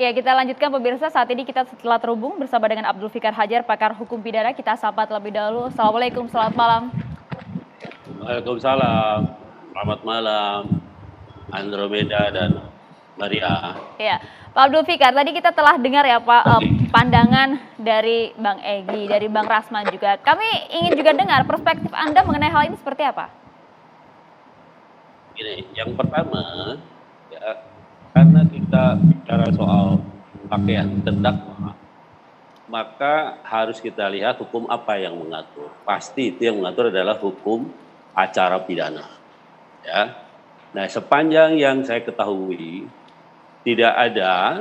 Ya, kita lanjutkan pemirsa. Saat ini kita telah terhubung bersama dengan Abdul Fikar Hajar, pakar hukum pidana. Kita sapa terlebih dahulu. Assalamualaikum, selamat malam. Waalaikumsalam. Selamat malam, Andromeda dan Maria. Ya, Pak Abdul Fikar, tadi kita telah dengar ya Pak pandangan dari Bang Egy, dari Bang Rasman juga. Kami ingin juga dengar perspektif Anda mengenai hal ini seperti apa? Gini, yang pertama, ya, karena kita bicara soal pakaian terdakwa, maka harus kita lihat hukum apa yang mengatur. Pasti itu yang mengatur adalah hukum acara pidana. Ya. Nah, sepanjang yang saya ketahui, tidak ada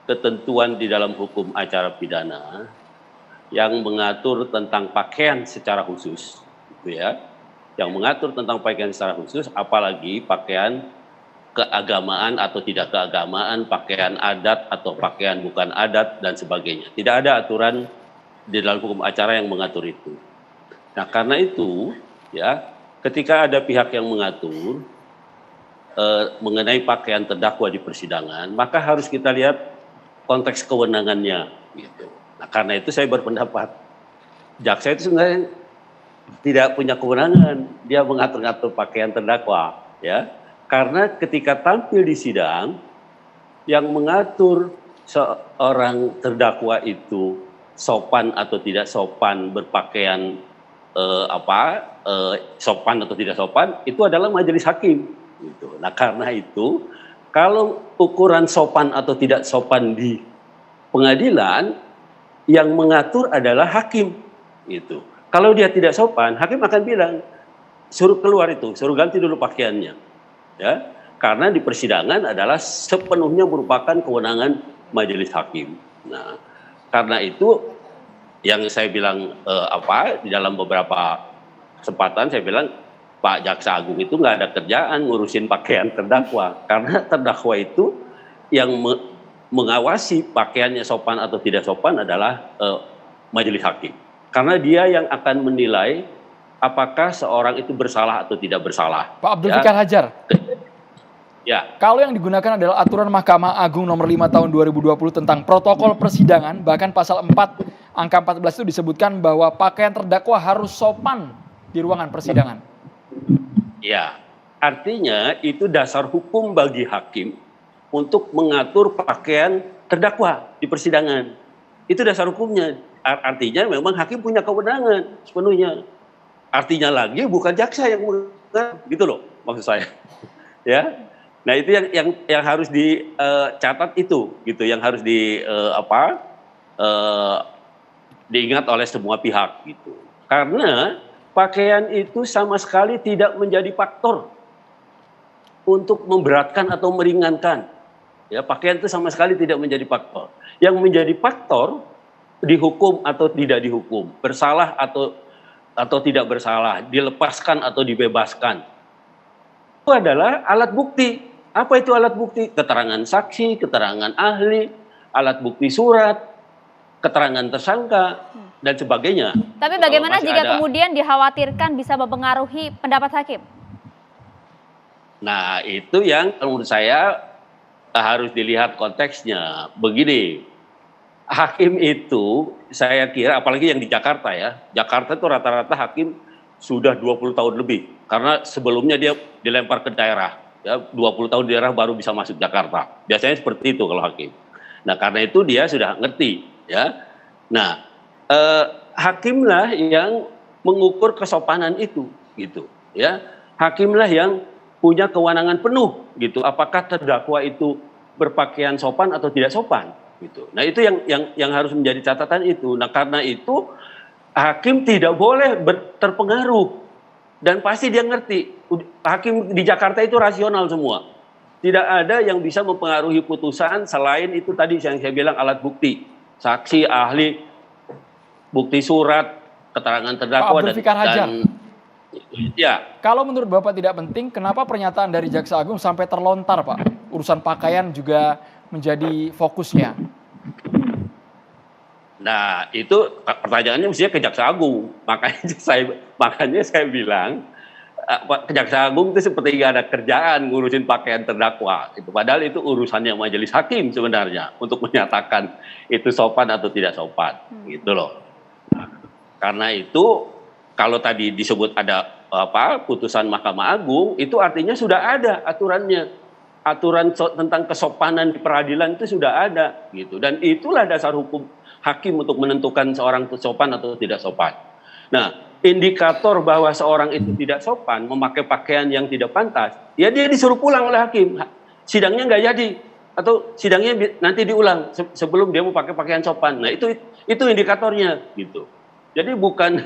ketentuan di dalam hukum acara pidana yang mengatur tentang pakaian secara khusus, gitu ya. Yang mengatur tentang pakaian secara khusus, apalagi pakaian keagamaan atau tidak keagamaan, pakaian adat atau pakaian bukan adat dan sebagainya. Tidak ada aturan di dalam hukum acara yang mengatur itu. Nah, karena itu ya, ketika ada pihak yang mengatur mengenai pakaian terdakwa di persidangan, maka harus kita lihat konteks kewenangannya gitu. Nah, karena itu saya berpendapat jaksa itu sebenarnya tidak punya kewenangan dia mengatur-ngatur pakaian terdakwa, ya. Karena ketika tampil di sidang, yang mengatur seorang terdakwa itu sopan atau tidak sopan berpakaian sopan atau tidak sopan, itu adalah majelis hakim. Gitu. Nah, karena itu, kalau ukuran sopan atau tidak sopan di pengadilan, yang mengatur adalah hakim. Gitu. Kalau dia tidak sopan, hakim akan bilang, suruh keluar itu, suruh ganti dulu pakaiannya. Ya, karena di persidangan adalah sepenuhnya merupakan kewenangan majelis hakim. Nah, karena itu yang saya bilang di dalam beberapa kesempatan saya bilang Pak Jaksa Agung itu nggak ada kerjaan ngurusin pakaian terdakwa, karena terdakwa itu yang mengawasi pakaiannya sopan atau tidak sopan adalah majelis hakim, karena dia yang akan menilai apakah seorang itu bersalah atau tidak bersalah. Pak Abdul Fikar Hajar. Ya. Kalau yang digunakan adalah aturan Mahkamah Agung nomor 5 tahun 2020 tentang protokol persidangan, bahkan pasal 4 angka 14 itu disebutkan bahwa pakaian terdakwa harus sopan di ruangan persidangan. Ya, artinya itu dasar hukum bagi hakim untuk mengatur pakaian terdakwa di persidangan. Itu dasar hukumnya. Artinya memang hakim punya kewenangan sepenuhnya. Artinya lagi bukan jaksa yang mengatur, gitu loh maksud saya. Ya. Nah, itu yang harus dicatat itu, gitu, yang harus diingat oleh semua pihak, gitu. Karena pakaian itu sama sekali tidak menjadi faktor untuk memberatkan atau meringankan. Ya, pakaian itu sama sekali tidak menjadi faktor. Yang menjadi faktor dihukum atau tidak dihukum, bersalah atau tidak bersalah, dilepaskan atau dibebaskan, itu adalah alat bukti. Apa itu alat bukti? Keterangan saksi, keterangan ahli, alat bukti surat, keterangan tersangka, dan sebagainya. Tapi bagaimana jika kemudian dikhawatirkan bisa mempengaruhi pendapat hakim? Nah, itu yang menurut saya harus dilihat konteksnya. Begini, hakim itu saya kira, apalagi yang di Jakarta ya, Jakarta itu rata-rata hakim sudah 20 tahun lebih. Karena sebelumnya dia dilempar ke daerah. Ya, 20 tahun di daerah baru bisa masuk Jakarta. Biasanya seperti itu kalau hakim. Nah, karena itu dia sudah ngerti. Ya. Nah, hakimlah yang mengukur kesopanan itu. Gitu. Ya. Hakimlah yang punya kewenangan penuh. Gitu. Apakah terdakwa itu berpakaian sopan atau tidak sopan. Gitu. Nah, itu yang harus menjadi catatan itu. Nah, karena itu hakim tidak boleh terpengaruh. Dan pasti dia ngerti, hakim di Jakarta itu rasional semua. Tidak ada yang bisa mempengaruhi putusan selain itu tadi yang saya bilang alat bukti. Saksi, ahli, bukti surat, keterangan terdakwa, dan ya. Kalau menurut Bapak tidak penting, kenapa pernyataan dari Jaksa Agung sampai terlontar, Pak? Urusan pakaian juga menjadi fokusnya. Nah, itu pertanyaannya mestinya ke Jaksa Agung. Makanya saya bilang Kejaksaan Agung itu seperti nggak ada kerjaan ngurusin pakaian terdakwa. Itu padahal itu urusannya majelis hakim sebenarnya untuk menyatakan itu sopan atau tidak sopan, gitu loh. Nah, karena itu kalau tadi disebut ada putusan Mahkamah Agung, itu artinya sudah ada aturannya. Aturan tentang kesopanan di peradilan itu sudah ada, gitu. Dan itulah dasar hukum hakim untuk menentukan seorang itu sopan atau tidak sopan. Nah, indikator bahwa seorang itu tidak sopan, memakai pakaian yang tidak pantas, ya dia disuruh pulang oleh hakim. Sidangnya nggak jadi, atau sidangnya nanti diulang sebelum dia mau pakai pakaian sopan. Nah, itu indikatornya, gitu. Jadi bukan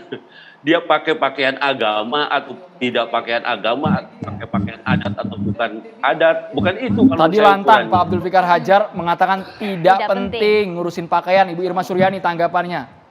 dia pakai pakaian agama atau tidak pakaian agama, pakai pakaian adat atau bukan adat, bukan itu. Tadi lantang Pak Abdul Fikar Hajar mengatakan tidak penting ngurusin pakaian. Ibu Irma Suryani tanggapannya.